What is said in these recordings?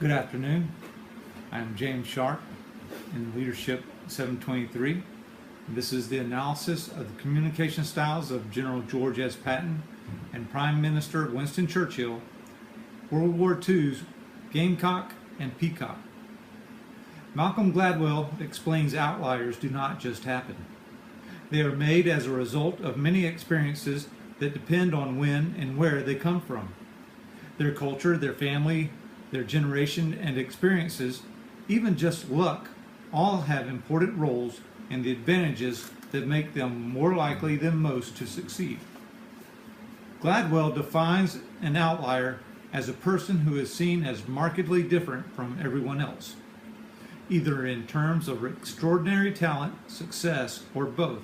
Good afternoon. I'm James Sharp in Leadership 723. This is the analysis of the communication styles of General George S. Patton and Prime Minister Winston Churchill, World War II's Gamecock and Peacock. Malcolm Gladwell explains outliers do not just happen. They are made as a result of many experiences that depend on when and where they come from. Their culture, their family, their generation and experiences, even just luck, all have important roles in the advantages that make them more likely than most to succeed. Gladwell defines an outlier as a person who is seen as markedly different from everyone else, either in terms of extraordinary talent, success, or both.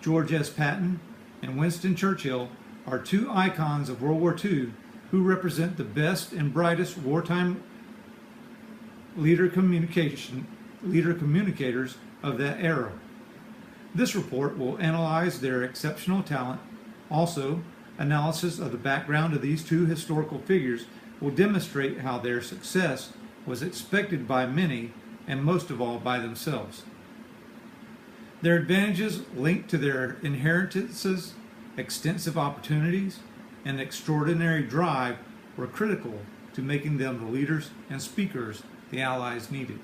George S. Patton and Winston Churchill are two icons of World War II who represent the best and brightest wartime leader communicators of that era. This report will analyze their exceptional talent. Also, analysis of the background of these two historical figures will demonstrate how their success was expected by many and most of all by themselves. Their advantages linked to their inheritances, extensive opportunities, and extraordinary drive were critical to making them the leaders and speakers the Allies needed.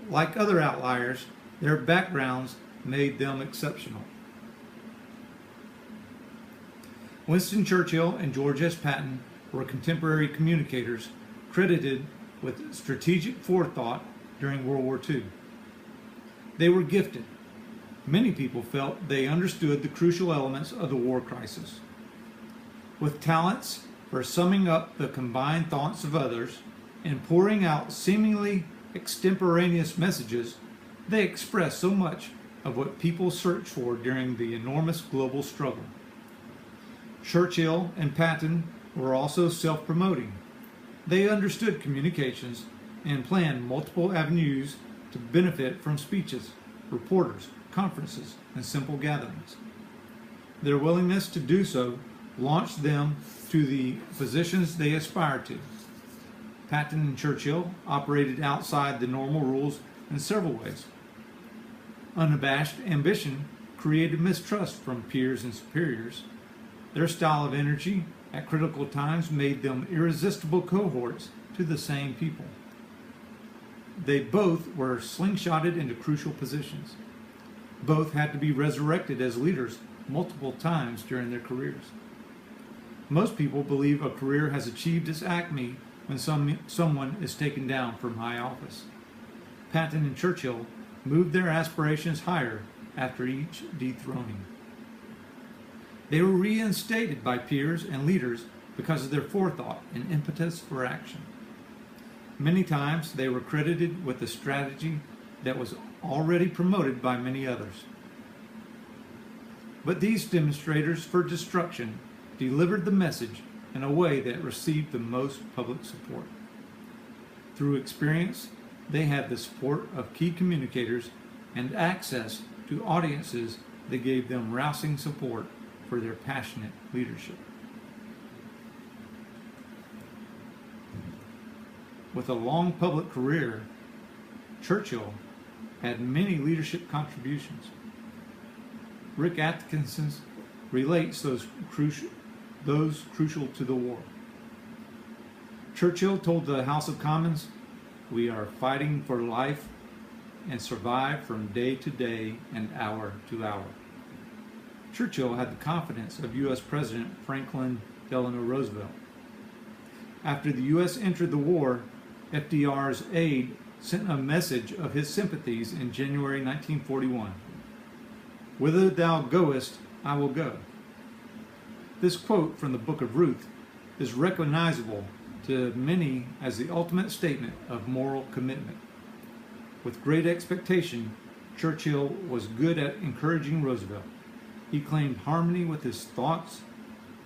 Like other outliers, their backgrounds made them exceptional. Winston Churchill and George S. Patton were contemporary communicators credited with strategic forethought during World War II. They were gifted. Many people felt they understood the crucial elements of the war crisis. With talents for summing up the combined thoughts of others and pouring out seemingly extemporaneous messages, they expressed so much of what people searched for during the enormous global struggle. Churchill and Patton were also self-promoting. They understood communications and planned multiple avenues to benefit from speeches, reporters, conferences, and simple gatherings. Their willingness to do so launched them to the positions they aspired to. Patton and Churchill operated outside the normal rules in several ways. Unabashed ambition created mistrust from peers and superiors. Their style of energy at critical times made them irresistible cohorts to the same people. They both were slingshotted into crucial positions. Both had to be resurrected as leaders multiple times during their careers. Most people believe a career has achieved its acme when someone is taken down from high office. Patton and Churchill moved their aspirations higher after each dethroning. They were reinstated by peers and leaders because of their forethought and impetus for action. Many times they were credited with a strategy that was already promoted by many others. But these demonstrators for destruction delivered the message in a way that received the most public support. Through experience, they had the support of key communicators and access to audiences that gave them rousing support for their passionate leadership. With a long public career, Churchill had many leadership contributions. Rick Atkinson relates those crucial to the war. Churchill told the House of Commons, "We are fighting for life and survive from day to day and hour to hour." Churchill had the confidence of U.S. President Franklin Delano Roosevelt. After the U.S. entered the war, FDR's aide sent a message of his sympathies in January 1941. "Whither thou goest, I will go." This quote from the Book of Ruth is recognizable to many as the ultimate statement of moral commitment. With great expectation, Churchill was good at encouraging Roosevelt. He claimed harmony with his thoughts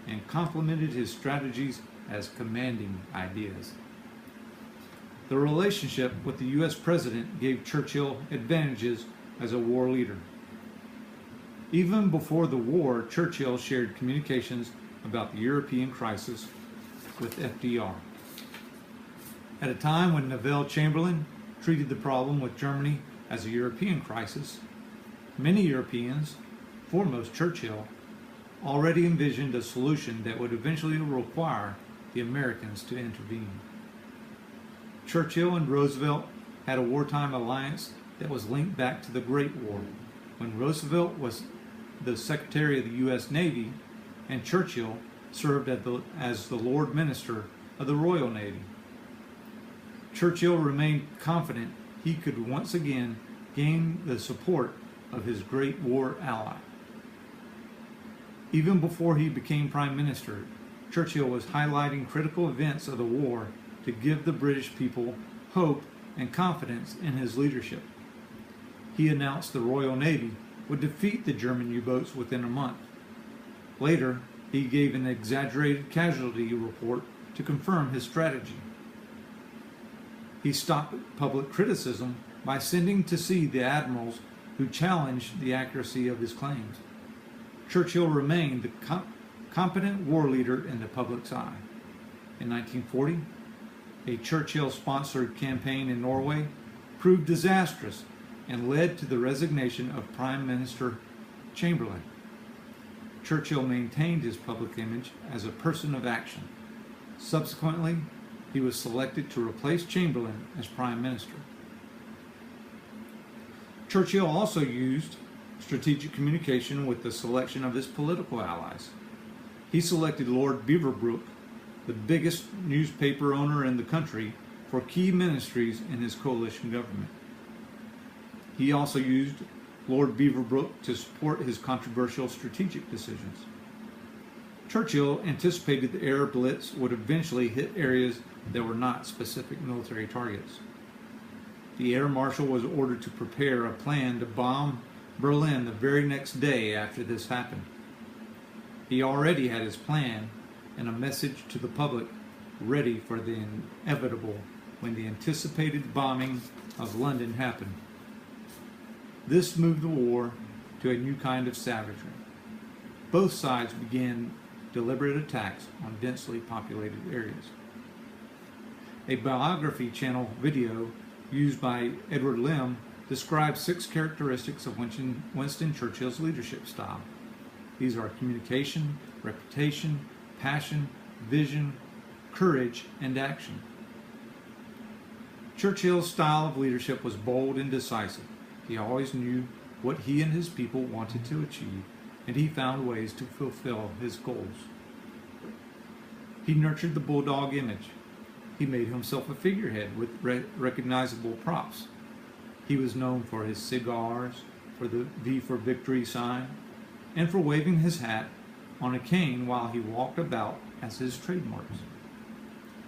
and complimented his strategies as commanding ideas. The relationship with the U.S. president gave Churchill advantages as a war leader. Even before the war, Churchill shared communications about the European crisis, with FDR. At a time when Neville Chamberlain treated the problem with Germany as a European crisis, many Europeans, foremost Churchill, already envisioned a solution that would eventually require the Americans to intervene. Churchill and Roosevelt had a wartime alliance that was linked back to the Great War, when Roosevelt was the Secretary of the U.S. Navy and Churchill served as the Lord Minister of the Royal Navy. Churchill remained confident he could once again gain the support of his great war ally. Even before he became Prime Minister, Churchill was highlighting critical events of the war to give the British people hope and confidence in his leadership. He announced the Royal Navy would defeat the German U-boats within a month. Later, he gave an exaggerated casualty report to confirm his strategy. He stopped public criticism by sending to sea the admirals who challenged the accuracy of his claims. Churchill remained the competent war leader in the public's eye. In 1940, a Churchill-sponsored campaign in Norway proved disastrous and led to the resignation of Prime Minister Chamberlain. Churchill maintained his public image as a person of action. Subsequently, he was selected to replace Chamberlain as Prime Minister. Churchill also used strategic communication with the selection of his political allies. He selected Lord Beaverbrook, the biggest newspaper owner in the country, for key ministries in his coalition government. He also used Lord Beaverbrook to support his controversial strategic decisions. Churchill anticipated the air blitz would eventually hit areas that were not specific military targets. The air marshal was ordered to prepare a plan to bomb Berlin the very next day after this happened. He already had his plan and a message to the public ready for the inevitable when the anticipated bombing of London happened. This moved the war to a new kind of savagery. Both sides began deliberate attacks on densely populated areas. A biography channel video used by Edward Lim describes 6 characteristics of Winston Churchill's leadership style. These are communication, reputation, passion, vision, courage, and action. Churchill's style of leadership was bold and decisive. He always knew what he and his people wanted to achieve, and he found ways to fulfill his goals. He nurtured the bulldog image. He made himself a figurehead with recognizable props. He was known for his cigars, for the V for Victory sign, and for waving his hat on a cane while he walked about as his trademarks.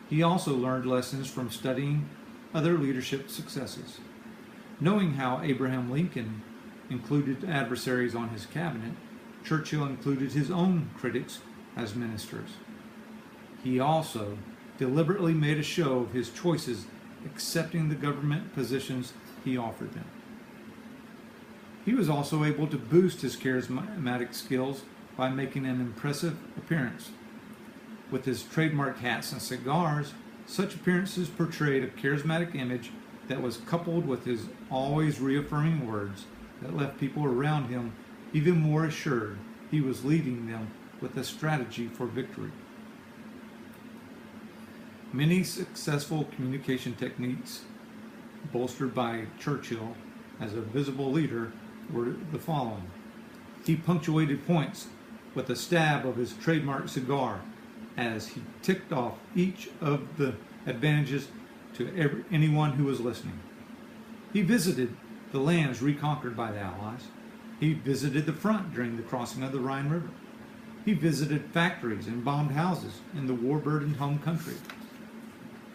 He also learned lessons from studying other leadership successes. Knowing how Abraham Lincoln included adversaries on his cabinet, Churchill included his own critics as ministers. He also deliberately made a show of his choices, accepting the government positions he offered them. He was also able to boost his charismatic skills by making an impressive appearance. With his trademark hats and cigars, such appearances portrayed a charismatic image that was coupled with his always reaffirming words that left people around him even more assured he was leading them with a strategy for victory. Many successful communication techniques bolstered by Churchill as a visible leader were the following. He punctuated points with a stab of his trademark cigar as he ticked off each of the advantages to anyone who was listening. He visited the lands reconquered by the Allies. He visited the front during the crossing of the Rhine River. He visited factories and bombed houses in the war-burdened home country.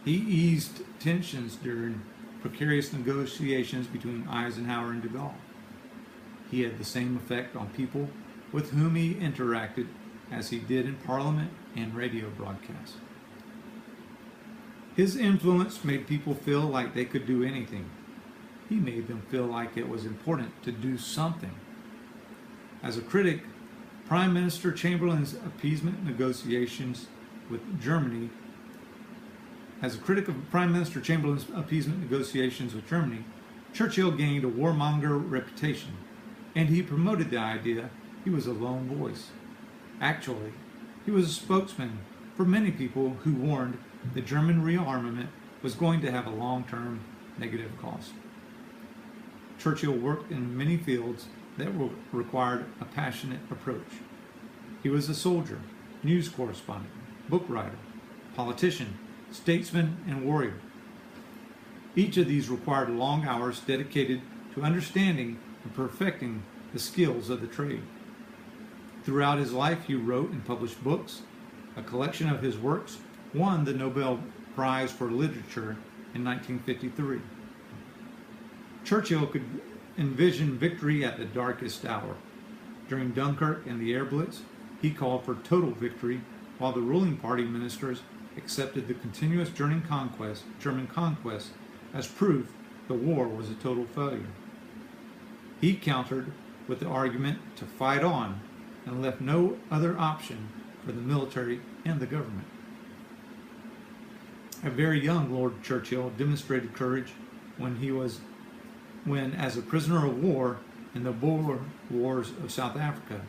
He eased tensions during precarious negotiations between Eisenhower and de Gaulle. He had the same effect on people with whom he interacted as he did in Parliament and radio broadcasts. His influence made people feel like they could do anything. He made them feel like it was important to do something. As a critic, Prime Minister Chamberlain's appeasement negotiations with Germany. As a critic of Prime Minister Chamberlain's appeasement negotiations with Germany, Churchill gained a warmonger reputation, and he promoted the idea he was a lone voice. Actually, he was a spokesman for many people who warned that German rearmament was going to have a long-term negative cost. Churchill worked in many fields that required a passionate approach. He was a soldier, news correspondent, book writer, politician, statesman, and warrior. Each of these required long hours dedicated to understanding and perfecting the skills of the trade. Throughout his life, he wrote and published books. A collection of his works won the Nobel Prize for Literature in 1953. Churchill could envision victory at the darkest hour. During Dunkirk and the Air Blitz, he called for total victory, while the ruling party ministers accepted the continuous German conquest as proof the war was a total failure. He countered with the argument to fight on and left no other option for the military and the government. A very young Lord Churchill demonstrated courage when, as a prisoner of war in the Boer Wars of South Africa,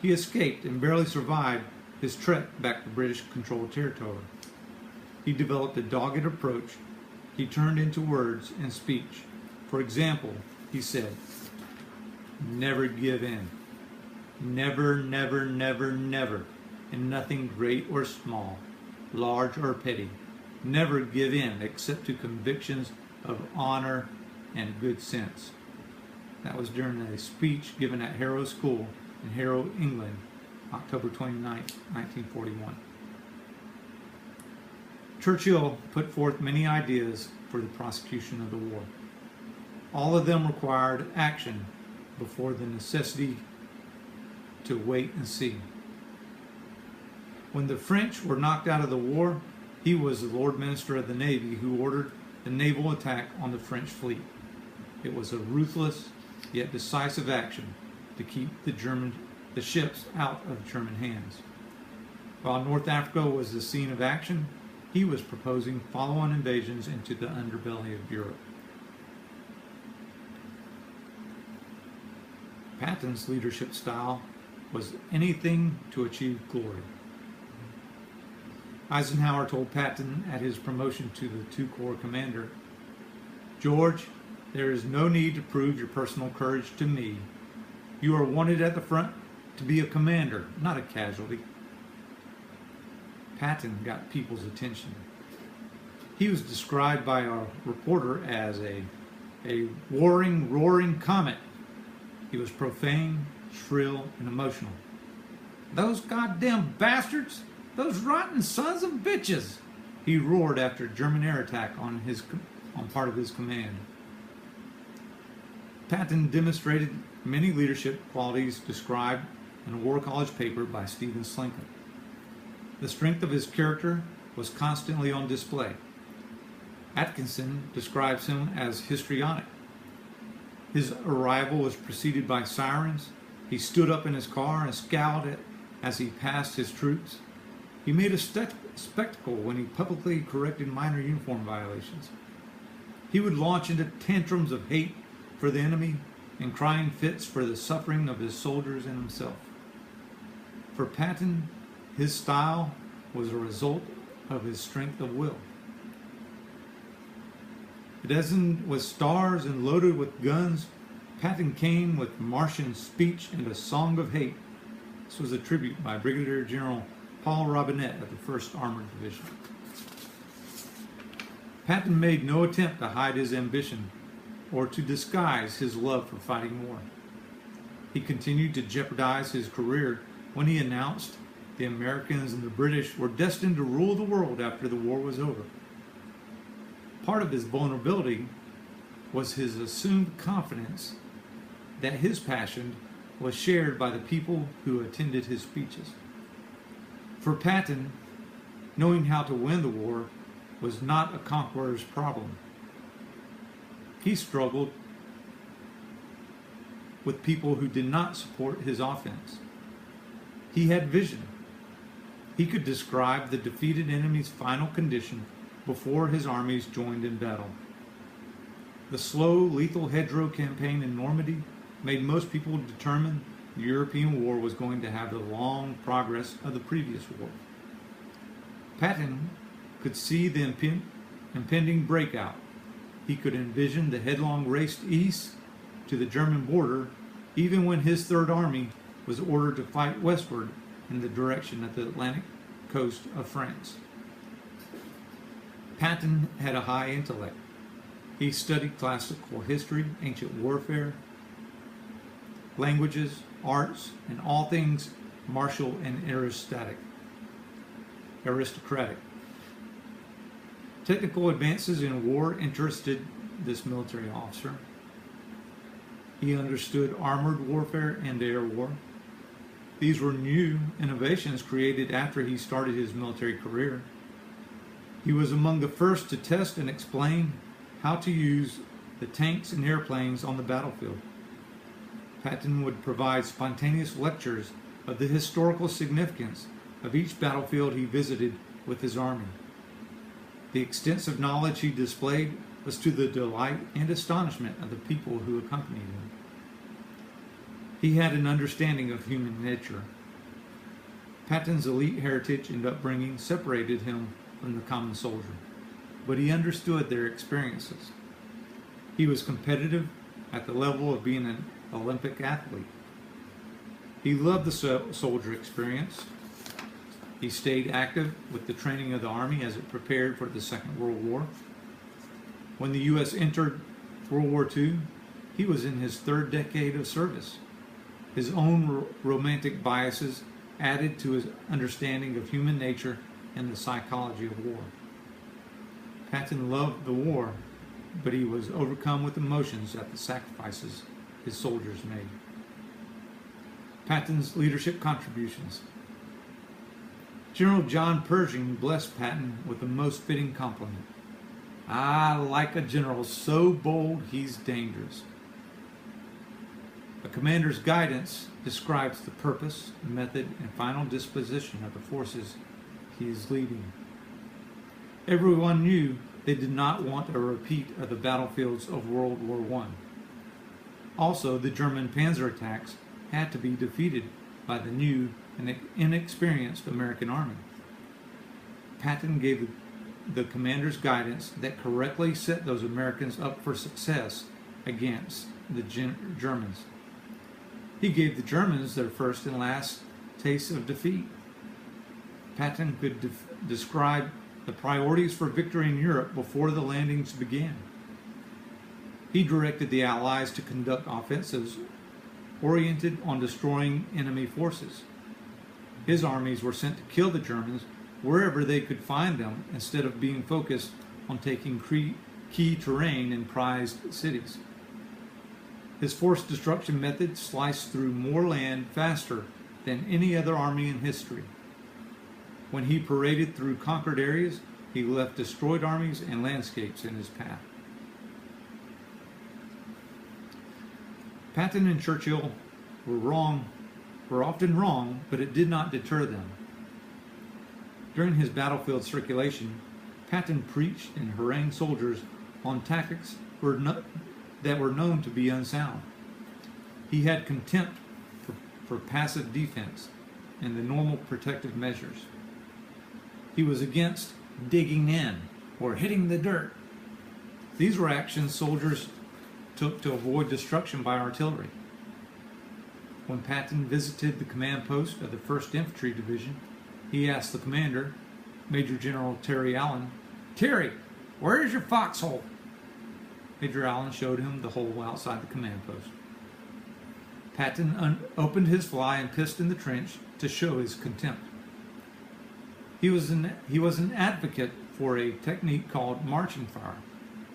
he escaped and barely survived his trek back to British-controlled territory. He developed a dogged approach he turned into words and speech. For example, he said, "Never give in. Never, never, never, never, in nothing great or small, large or petty. Never give in except to convictions of honor and good sense." That was during a speech given at Harrow School in Harrow, England, October 29, 1941. Churchill put forth many ideas for the prosecution of the war. All of them required action before the necessity to wait and see. When the French were knocked out of the war, he was the Lord Minister of the Navy who ordered the naval attack on the French fleet. It was a ruthless yet decisive action to keep the ships out of German hands. While North Africa was the scene of action, he was proposing follow-on invasions into the underbelly of Europe. Patton's leadership style was anything to achieve glory. Eisenhower told Patton at his promotion to the two-corps commander, "George, there is no need to prove your personal courage to me. You are wanted at the front to be a commander, not a casualty." Patton got people's attention. He was described by a reporter as a warring, roaring comet. He was profane, shrill, and emotional. "Those goddamn bastards! Those rotten sons of bitches!" he roared after a German air attack on part of his command. Patton demonstrated many leadership qualities described in a War College paper by Stephen Slincoln. The strength of his character was constantly on display. Atkinson describes him as histrionic. His arrival was preceded by sirens. He stood up in his car and scowled as he passed his troops. He made a spectacle when he publicly corrected minor uniform violations. He would launch into tantrums of hate for the enemy and crying fits for the suffering of his soldiers and himself. For Patton, his style was a result of his strength of will. Bedizened with stars and loaded with guns, Patton came with Martian speech and a song of hate. This was a tribute by Brigadier General Paul Robinette of the 1st Armored Division. Patton made no attempt to hide his ambition or to disguise his love for fighting war. He continued to jeopardize his career when he announced the Americans and the British were destined to rule the world after the war was over. Part of his vulnerability was his assumed confidence that his passion was shared by the people who attended his speeches. For Patton, knowing how to win the war was not a conqueror's problem. He struggled with people who did not support his offense. He had vision. He could describe the defeated enemy's final condition before his armies joined in battle. The slow, lethal hedgerow campaign in Normandy made most people determine the European war was going to have the long progress of the previous war. Patton could see the impending breakout. He could envision the headlong race east to the German border, even when his Third Army was ordered to fight westward in the direction of the Atlantic coast of France. Patton had a high intellect. He studied classical history, ancient warfare, languages, arts, and all things martial and aristocratic. Technical advances in war interested this military officer. He understood armored warfare and air war. These were new innovations created after he started his military career. He was among the first to test and explain how to use the tanks and airplanes on the battlefield. Patton would provide spontaneous lectures of the historical significance of each battlefield he visited with his army. The extensive knowledge he displayed was to the delight and astonishment of the people who accompanied him. He had an understanding of human nature. Patton's elite heritage and upbringing separated him from the common soldier, but he understood their experiences. He was competitive at the level of being an Olympic athlete. He loved the soldier experience. He stayed active with the training of the Army as it prepared for the Second World War. When the U.S. entered World War II, he was in his third decade of service. His own romantic biases added to his understanding of human nature and the psychology of war. Patton loved the war, but he was overcome with emotions at the sacrifices his soldiers made. Patton's leadership contributions. General John Pershing blessed Patton with the most fitting compliment. "I like a general so bold he's dangerous." A commander's guidance describes the purpose, method, and final disposition of the forces he is leading. Everyone knew they did not want a repeat of the battlefields of World War I. Also, the German panzer attacks had to be defeated by the new and inexperienced American army. Patton gave the commander's guidance that correctly set those Americans up for success against the Germans. He gave the Germans their first and last taste of defeat. Patton could describe the priorities for victory in Europe before the landings began. He directed the Allies to conduct offensives oriented on destroying enemy forces. His armies were sent to kill the Germans wherever they could find them instead of being focused on taking key terrain in prized cities. His force destruction method sliced through more land faster than any other army in history. When he paraded through conquered areas, he left destroyed armies and landscapes in his path. Patton and Churchill were often wrong, but it did not deter them. During his battlefield circulation, Patton preached and harangued soldiers on tactics that were known to be unsound. He had contempt for passive defense and the normal protective measures. He was against digging in or hitting the dirt. These were actions soldiers took to avoid destruction by artillery. When Patton visited the command post of the 1st Infantry Division, he asked the commander, Major General Terry Allen, "Terry, where is your foxhole?" Major Allen showed him the hole outside the command post. Patton opened his fly and pissed in the trench to show his contempt. He was an advocate for a technique called marching fire,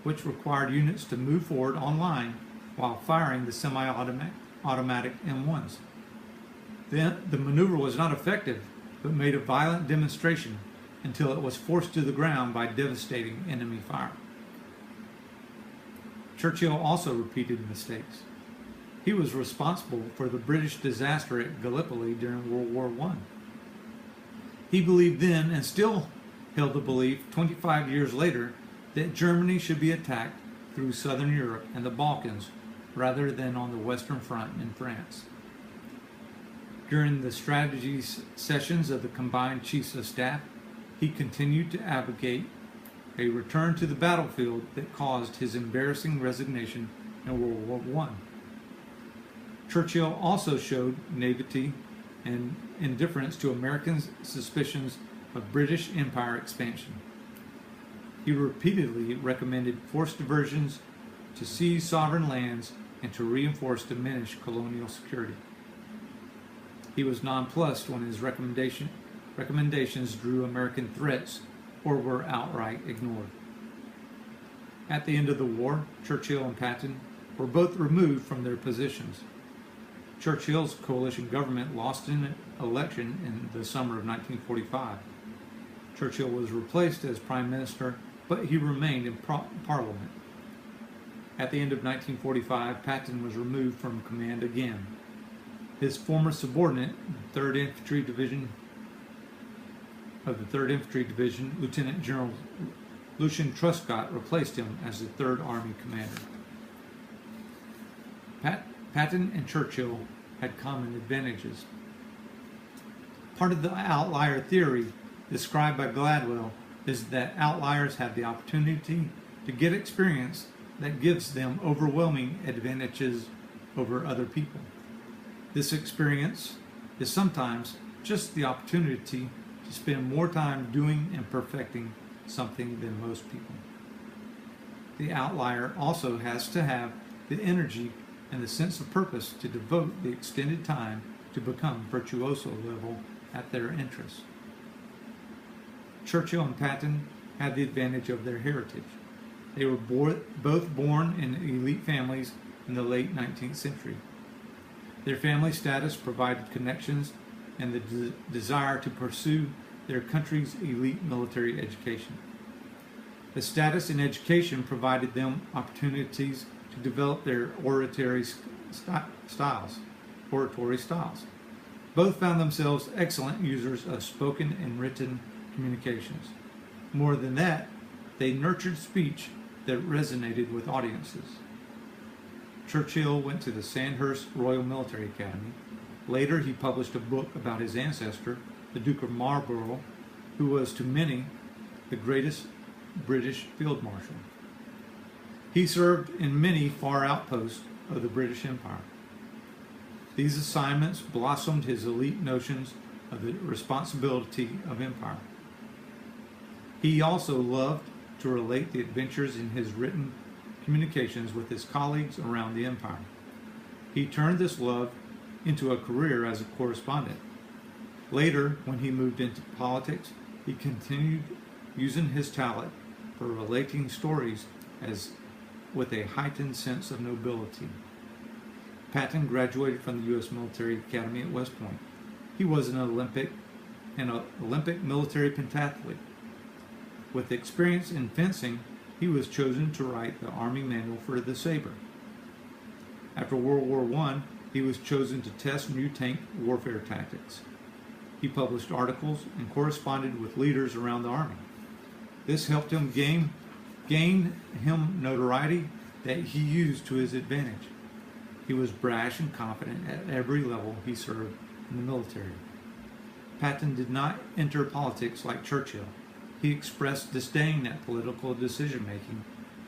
which required units to move forward on line while firing the semi-automatic M1s. The maneuver was not effective, but made a violent demonstration until it was forced to the ground by devastating enemy fire. Churchill also repeated mistakes. He was responsible for the British disaster at Gallipoli during World War I. He believed then, and still held the belief 25 years later, that Germany should be attacked through southern Europe and the Balkans rather than on the Western Front in France. During the strategy sessions of the combined chiefs of staff, he continued to advocate a return to the battlefield that caused his embarrassing resignation in World War I. Churchill also showed naivety and indifference to Americans' suspicions of British Empire expansion. He repeatedly recommended forced diversions to seize sovereign lands and to reinforce diminished colonial security. He was nonplussed when his recommendations drew American threats or were outright ignored. At the end of the war, Churchill and Patton were both removed from their positions. Churchill's coalition government lost an election in the summer of 1945. Churchill was replaced as prime minister, but he remained in Parliament. At the end of 1945, Patton was removed from command again. His former subordinate, 3rd Infantry Division, Lieutenant General Lucian Truscott, replaced him as the 3rd Army commander. Patton and Churchill had common advantages. Part of the outlier theory described by Gladwell is that outliers have the opportunity to get experience that gives them overwhelming advantages over other people. This experience is sometimes just the opportunity to spend more time doing and perfecting something than most people. The outlier also has to have the energy and the sense of purpose to devote the extended time to become virtuoso level at their interests. Churchill and Patton had the advantage of their heritage. They were both born in elite families in the late 19th century. Their family status provided connections and the desire to pursue their country's elite military education. The status in education provided them opportunities to develop their oratory styles. Both found themselves excellent users of spoken and written communications. More than that, they nurtured speech that resonated with audiences. Churchill went to the Sandhurst Royal Military Academy. Later, he published a book about his ancestor, the Duke of Marlborough, who was to many the greatest British field marshal. He served in many far outposts of the British Empire. These assignments blossomed his elite notions of the responsibility of empire. He also loved to relate the adventures in his written communications with his colleagues around the empire. He turned this love into a career as a correspondent. Later, when he moved into politics, he continued using his talent for relating stories with a heightened sense of nobility. Patton graduated from the U.S. Military Academy at West Point. He was an Olympic military pentathlete. With experience in fencing, he was chosen to write the Army Manual for the saber. After World War I, he was chosen to test new tank warfare tactics. He published articles and corresponded with leaders around the Army. This helped him gain him notoriety that he used to his advantage. He was brash and confident at every level he served in the military. Patton did not enter politics like Churchill. He expressed disdain at political decision-making,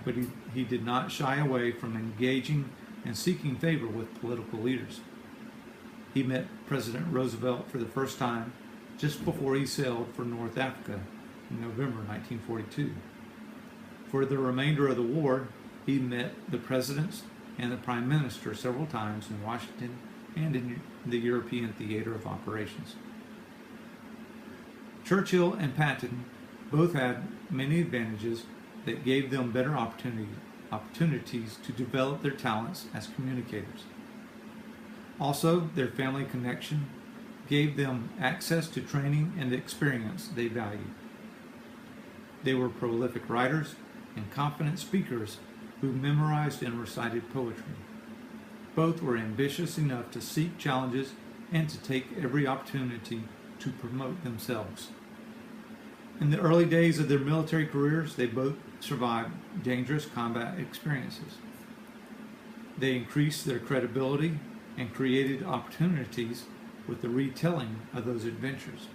but he did not shy away from engaging and seeking favor with political leaders. He met President Roosevelt for the first time just before he sailed for North Africa in November 1942. For the remainder of the war, he met the presidents and the prime minister several times in Washington and in the European theater of operations. Churchill and Patton both had many advantages that gave them better opportunities to develop their talents as communicators. Also, their family connection gave them access to training and experience they valued. They were prolific writers and confident speakers who memorized and recited poetry. Both were ambitious enough to seek challenges and to take every opportunity to promote themselves. In the early days of their military careers, they both survived dangerous combat experiences. They increased their credibility and created opportunities with the retelling of those adventures.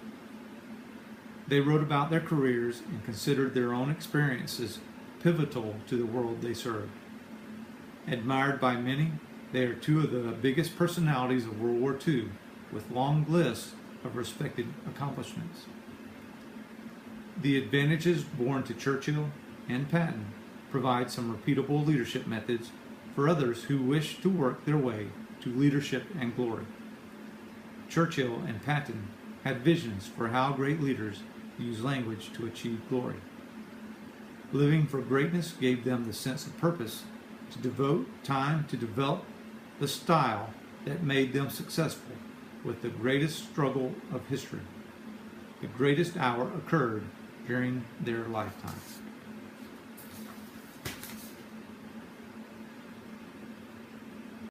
They wrote about their careers and considered their own experiences pivotal to the world they served. Admired by many, they are two of the biggest personalities of World War II, with long lists of respected accomplishments. The advantages born to Churchill and Patton provide some repeatable leadership methods for others who wish to work their way to leadership and glory. Churchill and Patton had visions for how great leaders use language to achieve glory. Living for greatness gave them the sense of purpose to devote time to develop the style that made them successful with the greatest struggle of history. The greatest hour occurred during their lifetime.